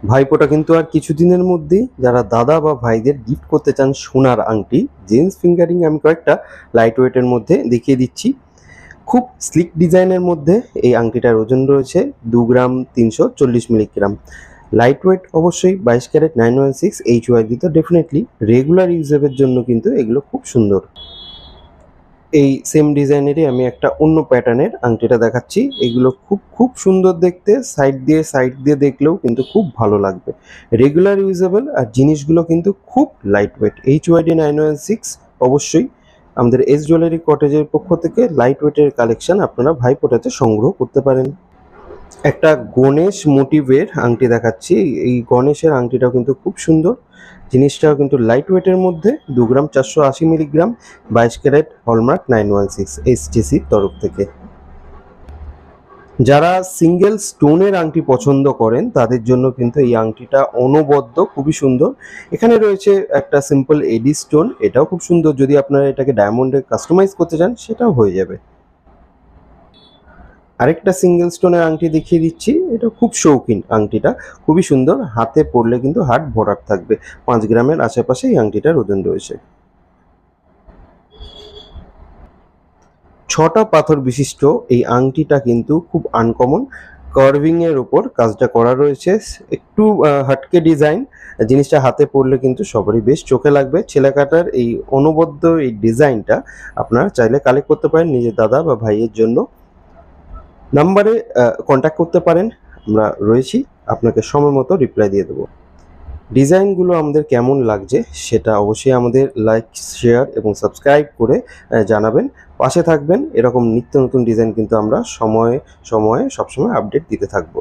ভাইফোঁটা কিন্তু আর কিছুদিনের মধ্যেই। যারা দাদা বা ভাইদের গিফট করতে চান সোনার আংটি, জেন্টস ফিঙ্গারিং আমি কয়েকটা লাইট ওয়েটের মধ্যে দেখিয়ে দিচ্ছি। খুব স্লিক ডিজাইনের মধ্যে এই আংটিটার ওজন রয়েছে 2 গ্রাম 340 মিলিগ্রাম। লাইট ওয়েট অবশ্যই 22 ক্যারেট 916 HYD, তো ডেফিনেটলি রেগুলার ইউজের জন্য কিন্তু এগুলো খুব সুন্দর। এই সেম ডিজাইনেরই আমি একটা অন্য প্যাটার্নের আংটিটা দেখাচ্ছি। এগুলো খুব খুব সুন্দর দেখতে, সাইড দিয়ে দেখলেও কিন্তু খুব ভালো লাগবে। রেগুলার ইউজেবল আর জিনিসগুলো কিন্তু খুব লাইট ওয়েট। HYD 916 অবশ্যই আমাদের এস জুয়েলারি কটেজের পক্ষ থেকে লাইট ওয়েটের কালেকশন আপনারা ভাইফোঁটাতে সংগ্রহ করতে পারেন। একটা গণেশ মোটিভের আংটি দেখাচ্ছি। এই গণেশের আংটিটাও কিন্তু খুব সুন্দর। জিনিসটাও কিন্তু লাইট ওয়েটের মধ্যে 2 গ্রাম 480 মিলিগ্রাম, 22 ক্যারেট হলমার্ক 916 STCর তরফ থেকে। যারা সিঙ্গেল স্টোনের আংটি পছন্দ করেন তাদের জন্য কিন্তু এই আংটিটা অনবদ্য খুবই সুন্দর। এখানে রয়েছে একটা সিম্পল এডি স্টোন, এটাও খুব সুন্দর। যদি আপনারা এটাকে ডায়মন্ডে কাস্টমাইজ করতে চান সেটাও হয়ে যাবে। আরেকটা সিঙ্গেল স্টোনের আংটি দেখিয়ে দিচ্ছি। এটা খুব শৌখিন আংটিটা, খুবই সুন্দর। হাতে পরলে কিন্তু হাত ভরাট থাকবে। 5 গ্রামের আশেপাশে এই আংটিটার ওজন রয়েছে। 6টা পাথর বিশিষ্ট এই আংটিটা কিন্তু খুব আনকমন। কার্ভিং এর উপর কাজটা করা রয়েছে, একটু হাটকে ডিজাইন। জিনিসটা হাতে পরলে কিন্তু সবারই বেশ চোখে লাগবে। ছেলেকাটার এই অনবদ্য এই ডিজাইনটা আপনারা চাইলে কালেক্ট করতে পারেন নিজের দাদা বা ভাইয়ের জন্য। নাম্বারে কন্ট্যাক্ট করতে পারেন, আমরা রয়েছি, আপনাকে সময় মতো রিপ্লাই দিয়ে দেবো। ডিজাইনগুলো আমাদের কেমন লাগছে সেটা অবশ্যই আমাদের লাইক, শেয়ার এবং সাবস্ক্রাইব করে জানাবেন। পাশে থাকবেন। এরকম নিত্য নতুন ডিজাইন কিন্তু আমরা সময়ে সময়ে সবসময় আপডেট দিতে থাকবো।